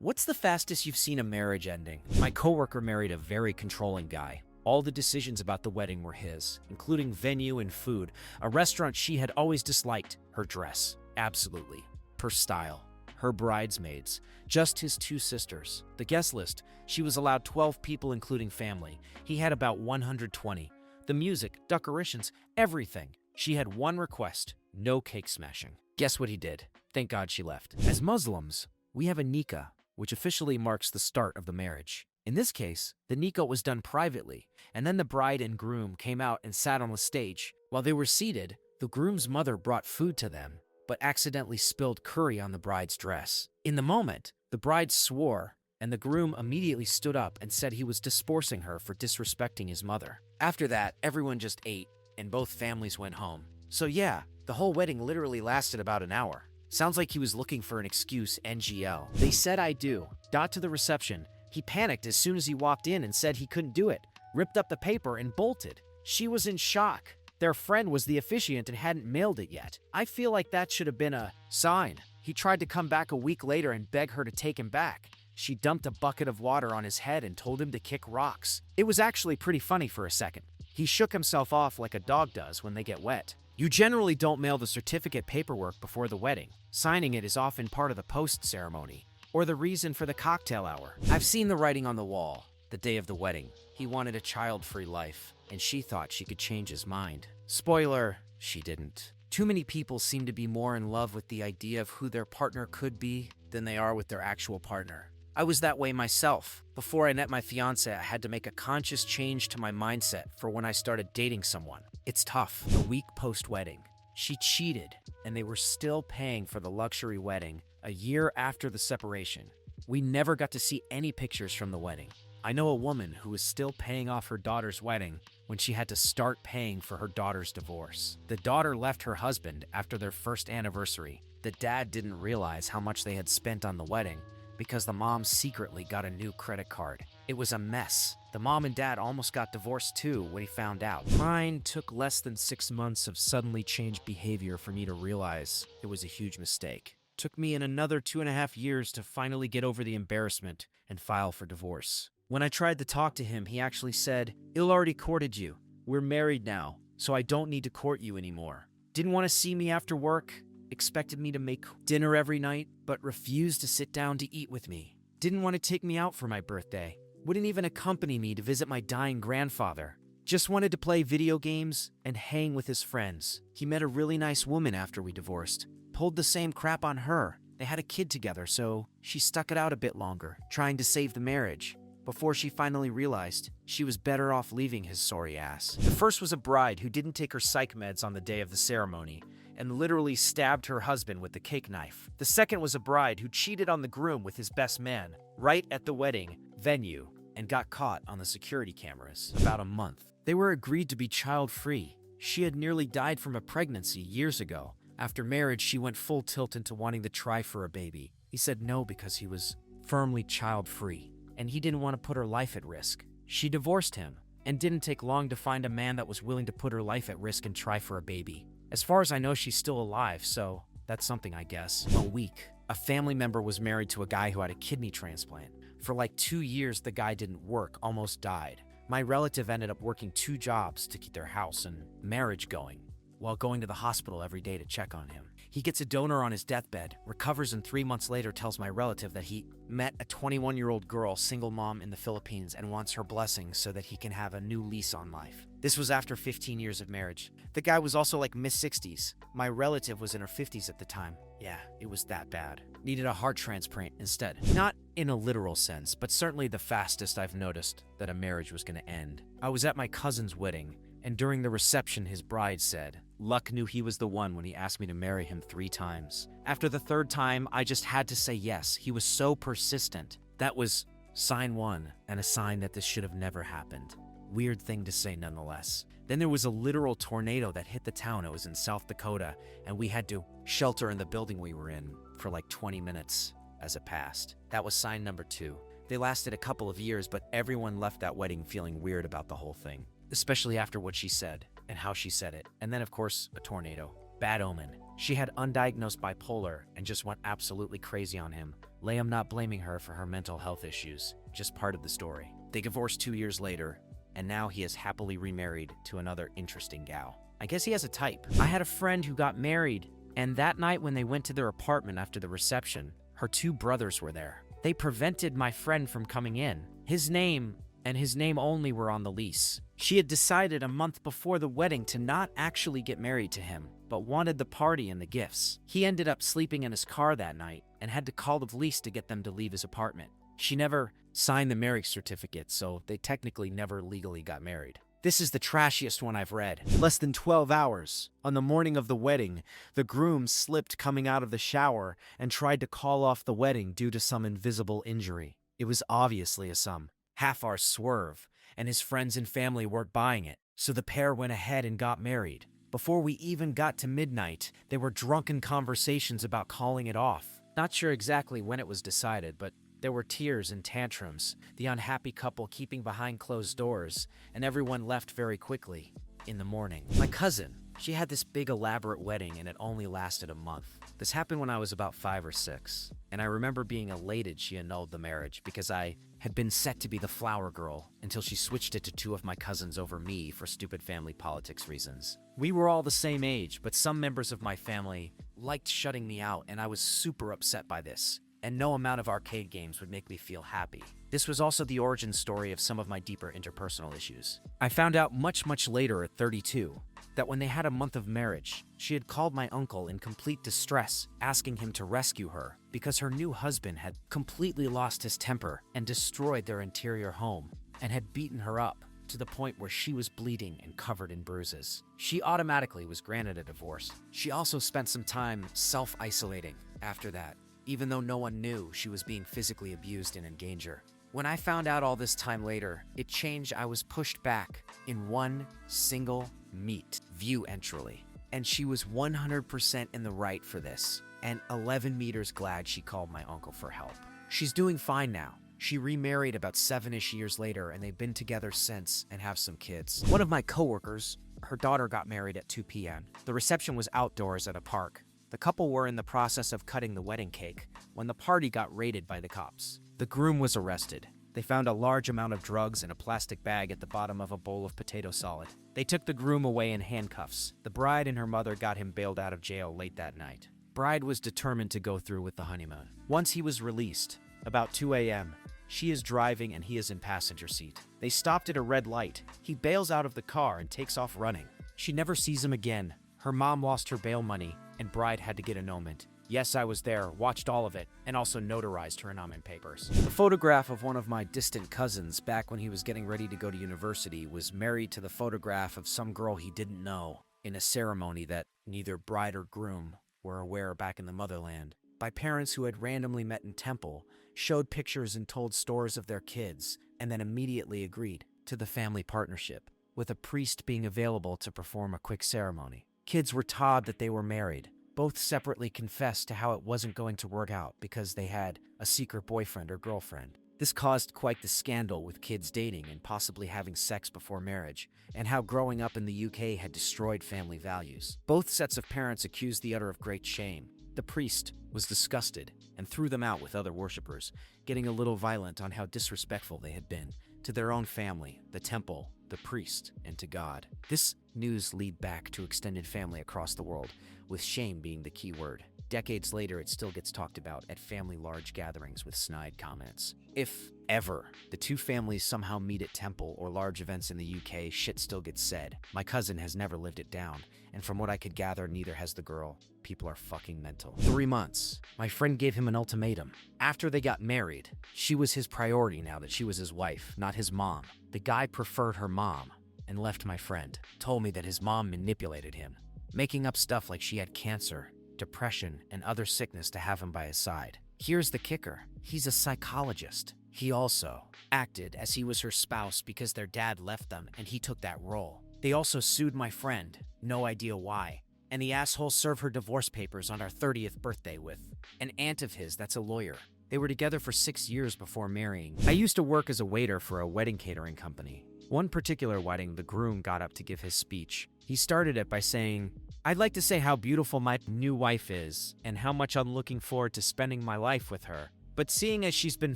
What's the fastest you've seen a marriage ending? My coworker married a very controlling guy. All the decisions about the wedding were his, including venue and food. A restaurant she had always disliked. Her dress. Absolutely. Her style. Her bridesmaids. Just his two sisters. The guest list. She was allowed 12 people including family. He had about 120. The music, decorations, everything. She had one request. No cake smashing. Guess what he did? Thank God she left. As Muslims, we have a nikah, which officially marks the start of the marriage. In this case, the nikah was done privately, and then the bride and groom came out and sat on the stage. While they were seated, the groom's mother brought food to them, but accidentally spilled curry on the bride's dress. In the moment, the bride swore, and the groom immediately stood up and said he was divorcing her for disrespecting his mother. After that, everyone just ate, and both families went home. So yeah, the whole wedding literally lasted about an hour. Sounds like he was looking for an excuse, NGL. They said I do. Got to the reception. He panicked as soon as he walked in and said he couldn't do it. Ripped up the paper and bolted. She was in shock. Their friend was the officiant and hadn't mailed it yet. I feel like that should have been a sign. He tried to come back a week later and beg her to take him back. She dumped a bucket of water on his head and told him to kick rocks. It was actually pretty funny for a second. He shook himself off like a dog does when they get wet. You generally don't mail the certificate paperwork before the wedding. Signing it is often part of the post ceremony, or the reason for the cocktail hour. I've seen the writing on the wall. The day of the wedding, he wanted a child-free life, and she thought she could change his mind. Spoiler, she didn't. Too many people seem to be more in love with the idea of who their partner could be than they are with their actual partner. I was that way myself. Before I met my fiance, I had to make a conscious change to my mindset for when I started dating someone. It's tough. A week post-wedding, she cheated, and they were still paying for the luxury wedding a year after the separation. We never got to see any pictures from the wedding. I know a woman who was still paying off her daughter's wedding when she had to start paying for her daughter's divorce. The daughter left her husband after their first anniversary. The dad didn't realize how much they had spent on the wedding because the mom secretly got a new credit card. It was a mess. The mom and dad almost got divorced too when he found out. Mine took less than 6 months of suddenly changed behavior for me to realize it was a huge mistake. Took me in another 2.5 years to finally get over the embarrassment and file for divorce. When I tried to talk to him, he actually said, "Il already courted you. We're married now, so I don't need to court you anymore." Didn't want to see me after work. Expected me to make dinner every night, but refused to sit down to eat with me. Didn't want to take me out for my birthday. Wouldn't even accompany me to visit my dying grandfather. Just wanted to play video games and hang with his friends. He met a really nice woman after we divorced. Pulled the same crap on her. They had a kid together, so she stuck it out a bit longer, trying to save the marriage, before she finally realized she was better off leaving his sorry ass. The first was a bride who didn't take her psych meds on the day of the ceremony and literally stabbed her husband with the cake knife. The second was a bride who cheated on the groom with his best man right at the wedding venue and got caught on the security cameras. About a month. They were agreed to be child-free. She had nearly died from a pregnancy years ago. After marriage, she went full tilt into wanting to try for a baby. He said no because he was firmly child-free, and he didn't want to put her life at risk. She divorced him, and didn't take long to find a man that was willing to put her life at risk and try for a baby. As far as I know, she's still alive, so that's something, I guess. A week. A family member was married to a guy who had a kidney transplant. For like 2 years, the guy didn't work, almost died. My relative ended up working 2 jobs to keep their house and marriage going, while going to the hospital every day to check on him. He gets a donor on his deathbed, recovers, and 3 months later tells my relative that he met a 21-year-old girl, single mom in the Philippines, and wants her blessing so that he can have a new lease on life. This was after 15 years of marriage. The guy was also like mid-60s. My relative was in her 50s at the time. Yeah, it was that bad. Needed a heart transplant instead. Not in a literal sense, but certainly the fastest I've noticed that a marriage was gonna end. I was at my cousin's wedding, and during the reception, his bride said, "Luck knew he was the one when he asked me to marry him 3 times. After the 3rd time, I just had to say yes. He was so persistent." That was sign 1, and a sign that this should have never happened. Weird thing to say nonetheless. Then there was a literal tornado that hit the town. It was in South Dakota, and we had to shelter in the building we were in for like 20 minutes as it passed. That was sign number 2. They lasted a couple of years, but everyone left that wedding feeling weird about the whole thing, especially after what she said and how she said it. And then, of course, a tornado. Bad omen. She had undiagnosed bipolar and just went absolutely crazy on him. Liam not blaming her for her mental health issues, just part of the story. They divorced 2 years later, and now he is happily remarried to another interesting gal. I guess he has a type. I had a friend who got married, and that night when they went to their apartment after the reception, her 2 brothers were there. They prevented my friend from coming in. His name and his name only were on the lease. She had decided a month before the wedding to not actually get married to him, but wanted the party and the gifts. He ended up sleeping in his car that night and had to call the police to get them to leave his apartment. She never signed the marriage certificate, so they technically never legally got married. This is the trashiest one I've read. Less than 12 hours. On the morning of the wedding, the groom slipped coming out of the shower and tried to call off the wedding due to some invisible injury. It was obviously some half-hour swerve, and his friends and family weren't buying it, so the pair went ahead and got married. Before we even got to midnight, there were drunken conversations about calling it off. Not sure exactly when it was decided, but there were tears and tantrums, the unhappy couple keeping behind closed doors, and everyone left very quickly in the morning. My cousin, she had this big elaborate wedding and it only lasted a month. This happened when I was about 5 or 6, and I remember being elated she annulled the marriage because I had been set to be the flower girl until she switched it to 2 of my cousins over me for stupid family politics reasons. We were all the same age, but some members of my family liked shutting me out, and I was super upset by this. And no amount of arcade games would make me feel happy. This was also the origin story of some of my deeper interpersonal issues. I found out much later at 32 that when they had a month of marriage, she had called my uncle in complete distress, asking him to rescue her because her new husband had completely lost his temper and destroyed their interior home and had beaten her up to the point where she was bleeding and covered in bruises. She automatically was granted a divorce. She also spent some time self-isolating after that, even though no one knew she was being physically abused and in danger. When I found out all this time later, it changed. I was pushed back in one single view entrally, and she was 100% in the right for this, and 11 meters glad she called my uncle for help. She's doing fine now. She remarried about 7-ish years later, and they've been together since and have some kids. One of my coworkers, her daughter got married at 2 p.m. The reception was outdoors at a park. The couple were in the process of cutting the wedding cake when the party got raided by the cops. The groom was arrested. They found a large amount of drugs in a plastic bag at the bottom of a bowl of potato salad. They took the groom away in handcuffs. The bride and her mother got him bailed out of jail late that night. Bride was determined to go through with the honeymoon. Once he was released, about 2 a.m., she is driving and he is in passenger seat. They stopped at a red light. He bails out of the car and takes off running. She never sees him again. Her mom lost her bail money, and bride had to get annulment. Yes, I was there, watched all of it, and also notarized her annulment papers. The photograph of one of my distant cousins back when he was getting ready to go to university was married to the photograph of some girl he didn't know in a ceremony that neither bride or groom were aware back in the motherland. By parents who had randomly met in temple, showed pictures and told stories of their kids, and then immediately agreed to the family partnership, with a priest being available to perform a quick ceremony. Kids were told that they were married. Both separately confessed to how it wasn't going to work out because they had a secret boyfriend or girlfriend. This caused quite the scandal with kids dating and possibly having sex before marriage, and how growing up in the UK had destroyed family values. Both sets of parents accused the other of great shame. The priest was disgusted and threw them out with other worshippers, getting a little violent on how disrespectful they had been to their own family, the temple, the priest, and to God. This news led back to extended family across the world, with shame being the key word. Decades later, it still gets talked about at family large gatherings with snide comments. If ever the two families somehow meet at temple or large events in the UK, shit still gets said. My cousin has never lived it down, and from what I could gather, neither has the girl. People are fucking mental. 3 months. My friend gave him an ultimatum. After they got married, she was his priority now that she was his wife, not his mom. The guy preferred her mom and left my friend. Told me that his mom manipulated him, making up stuff like she had cancer, depression, and other sickness to have him by his side. Here's the kicker. He's a psychologist. He also acted as he was her spouse because their dad left them and he took that role. They also sued my friend, no idea why, and the asshole served her divorce papers on our 30th birthday with an aunt of his that's a lawyer. They were together for 6 years before marrying. I used to work as a waiter for a wedding catering company. One particular wedding, the groom got up to give his speech. He started it by saying, I'd like to say how beautiful my new wife is and how much I'm looking forward to spending my life with her. But seeing as she's been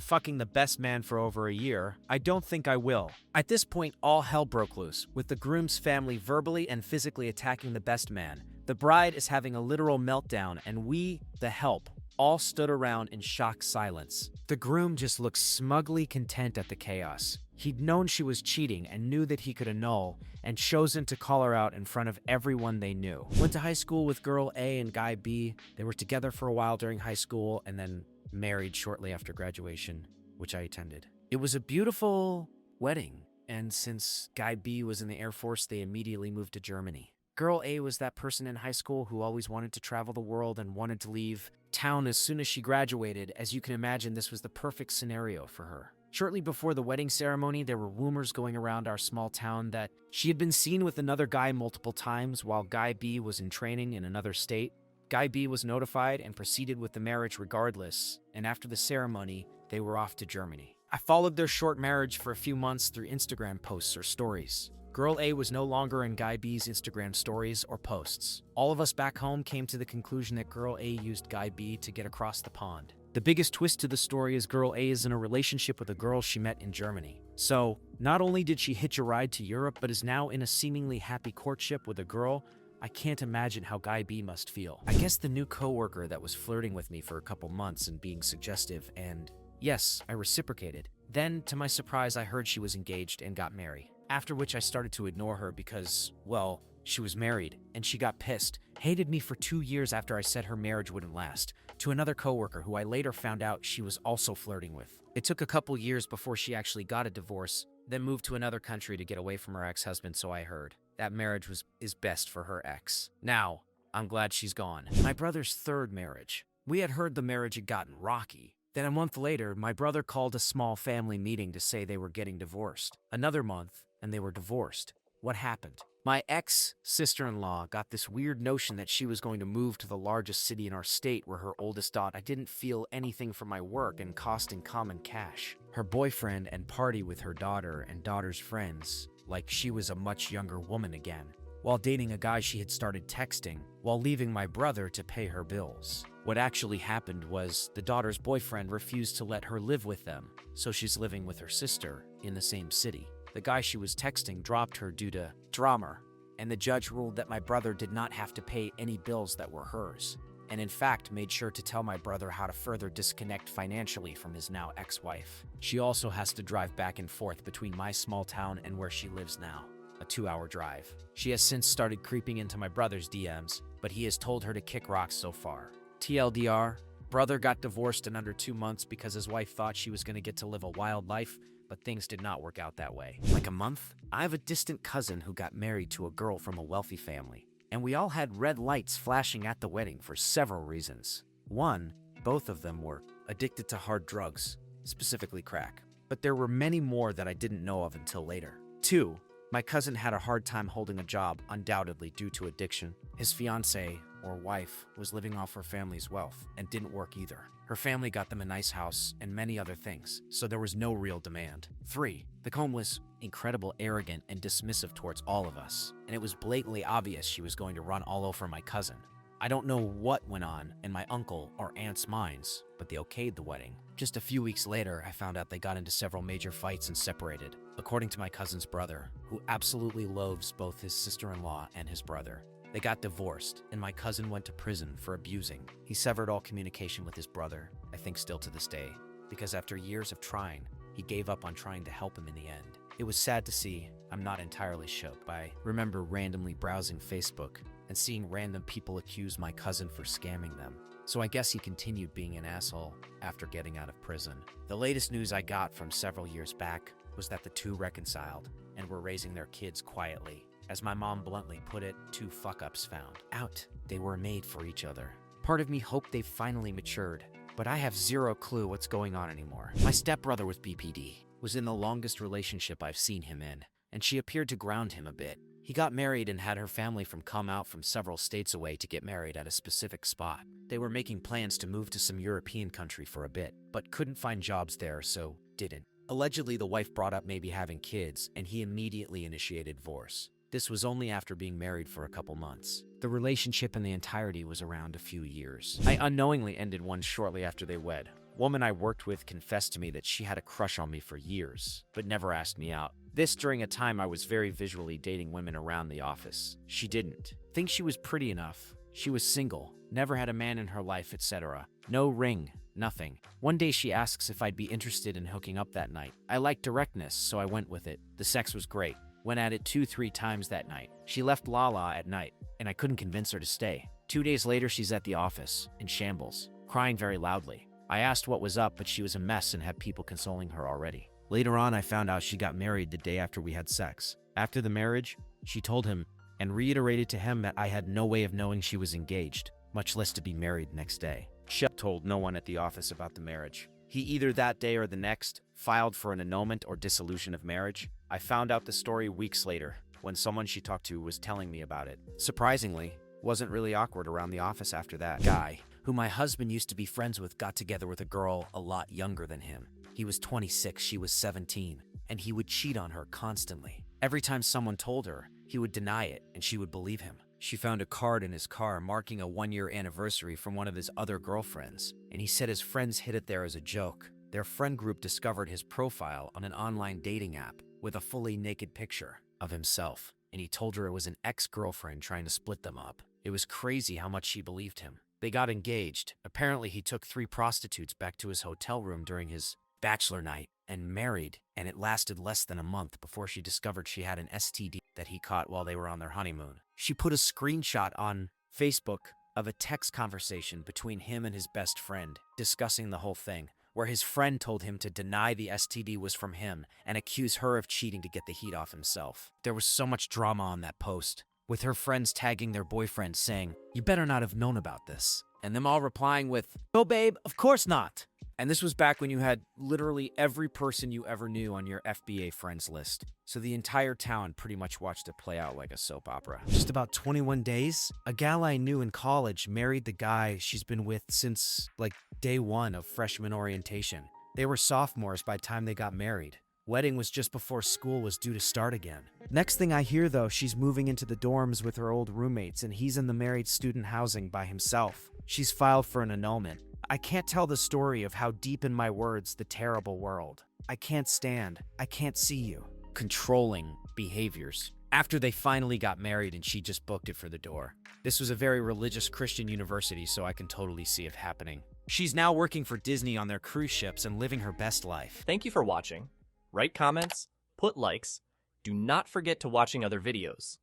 fucking the best man for over a year, I don't think I will. At this point, all hell broke loose, with the groom's family verbally and physically attacking the best man. The bride is having a literal meltdown, and we, the help, all stood around in shocked silence. The groom just looked smugly content at the chaos. He'd known she was cheating and knew that he could annul, and chosen to call her out in front of everyone they knew. Went to high school with girl A and guy B. They were together for a while during high school and then married shortly after graduation, which I attended. It was a beautiful wedding, and since guy B was in the Air Force, they immediately moved to Germany. Girl A was that person in high school who always wanted to travel the world and wanted to leave town as soon as she graduated. As you can imagine, this was the perfect scenario for her. Shortly before the wedding ceremony, there were rumors going around our small town that she had been seen with another guy multiple times while guy B was in training in another state. Guy B was notified and proceeded with the marriage regardless, and after the ceremony, they were off to Germany. I followed their short marriage for a few months through Instagram posts or stories. Girl A was no longer in Guy B's Instagram stories or posts. All of us back home came to the conclusion that Girl A used Guy B to get across the pond. The biggest twist to the story is Girl A is in a relationship with a girl she met in Germany. So, not only did she hitch a ride to Europe, but is now in a seemingly happy courtship with a girl. I can't imagine how Guy B must feel. I guess the new coworker that was flirting with me for a couple months and being suggestive, and yes, I reciprocated. Then, to my surprise, I heard she was engaged and got married. After which I started to ignore her because, well, she was married, and she got pissed, hated me for 2 years after I said her marriage wouldn't last, to another coworker who I later found out she was also flirting with. It took a couple years before she actually got a divorce, then moved to another country to get away from her ex-husband, so I heard. That marriage is best for her ex. Now, I'm glad she's gone. My brother's third marriage. We had heard the marriage had gotten rocky. Then a month later, my brother called a small family meeting to say they were getting divorced. Another month, and they were divorced. What happened? My ex-sister-in-law got this weird notion that she was going to move to the largest city in our state where her oldest daughter didn't feel anything for my work and costing common cash. Her boyfriend and party with her daughter and daughter's friends like she was a much younger woman again, while dating a guy she had started texting, while leaving my brother to pay her bills. What actually happened was the daughter's boyfriend refused to let her live with them, so she's living with her sister in the same city. The guy she was texting dropped her due to drama, and the judge ruled that my brother did not have to pay any bills that were hers, and in fact made sure to tell my brother how to further disconnect financially from his now ex-wife. She also has to drive back and forth between my small town and where she lives now, a 2-hour drive. She has since started creeping into my brother's DMs, but he has told her to kick rocks so far. TLDR, brother got divorced in under 2 months because his wife thought she was going to get to live a wild life, but things did not work out that way. Like a month, I have a distant cousin who got married to a girl from a wealthy family, and we all had red lights flashing at the wedding for several reasons. One, both of them were addicted to hard drugs, specifically crack, but there were many more that I didn't know of until later. Two, my cousin had a hard time holding a job, undoubtedly due to addiction. His fiancée, or wife, was living off her family's wealth and didn't work either. Her family got them a nice house and many other things, so there was no real demand. 3. The comb was incredible, arrogant, and dismissive towards all of us, and it was blatantly obvious she was going to run all over my cousin. I don't know what went on in my uncle or aunt's minds, but they okayed the wedding. Just a few weeks later, I found out they got into several major fights and separated, according to my cousin's brother, who absolutely loathes both his sister-in-law and his brother. They got divorced, and my cousin went to prison for abusing. He severed all communication with his brother, I think still to this day, because after years of trying, he gave up on trying to help him in the end. It was sad to see. I'm not entirely shook, but I remember randomly browsing Facebook and seeing random people accuse my cousin for scamming them. So I guess he continued being an asshole after getting out of prison. The latest news I got from several years back was that the two reconciled and were raising their kids quietly. As my mom bluntly put it, 2 fuck-ups found out. They were made for each other. Part of me hoped they've finally matured, but I have zero clue what's going on anymore. My stepbrother with BPD was in the longest relationship I've seen him in, and she appeared to ground him a bit. He got married and had her family come out from several states away to get married at a specific spot. They were making plans to move to some European country for a bit, but couldn't find jobs there, so didn't. Allegedly, the wife brought up maybe having kids, and he immediately initiated divorce. This was only after being married for a couple months. The relationship in the entirety was around a few years. I unknowingly ended one shortly after they wed. Woman I worked with confessed to me that she had a crush on me for years, but never asked me out. This during a time I was very visually dating women around the office. She didn't. Think she was pretty enough. She was single, never had a man in her life, etc. No ring, nothing. One day she asks if I'd be interested in hooking up that night. I like directness, so I went with it. The sex was great. Went at it 2-3 times that night. She left Lala at night, and I couldn't convince her to stay. 2 days later, she's at the office, in shambles, crying very loudly. I asked what was up, but she was a mess and had people consoling her already. Later on, I found out she got married the day after we had sex. After the marriage, she told him and reiterated to him that I had no way of knowing she was engaged, much less to be married next day. She told no one at the office about the marriage. He either that day or the next filed for an annulment or dissolution of marriage. I found out the story weeks later when someone she talked to was telling me about it. Surprisingly, wasn't really awkward around the office after that. Guy, who my husband used to be friends with, got together with a girl a lot younger than him. He was 26, she was 17, and he would cheat on her constantly. Every time someone told her, he would deny it and she would believe him. She found a card in his car marking a 1-year anniversary from one of his other girlfriends, and he said his friends hid it there as a joke. Their friend group discovered his profile on an online dating app with a fully naked picture of himself, and he told her it was an ex-girlfriend trying to split them up. It was crazy how much she believed him. They got engaged. Apparently, he took 3 prostitutes back to his hotel room during his bachelor night and married, and it lasted less than a month before she discovered she had an STD that he caught while they were on their honeymoon. She put a screenshot on Facebook of a text conversation between him and his best friend discussing the whole thing, where his friend told him to deny the STD was from him and accuse her of cheating to get the heat off himself. There was so much drama on that post, with her friends tagging their boyfriends saying, "You better not have known about this," and them all replying with, "Oh babe, of course not." And this was back when you had literally every person you ever knew on your FBA friends list. So the entire town pretty much watched it play out like a soap opera. Just about 21 days, a gal I knew in college married the guy she's been with since like day 1 of freshman orientation. They were sophomores by the time they got married. Wedding was just before school was due to start again. Next thing I hear though, she's moving into the dorms with her old roommates and he's in the married student housing by himself. She's filed for an annulment. I can't tell the story of how deep in my words the terrible world. I can't stand. I can't see you. Controlling behaviors. After they finally got married and she just booked it for the door. This was a very religious Christian university, so I can totally see it happening. She's now working for Disney on their cruise ships and living her best life. Thank you for watching. Write comments, put likes. Do not forget to watching other videos.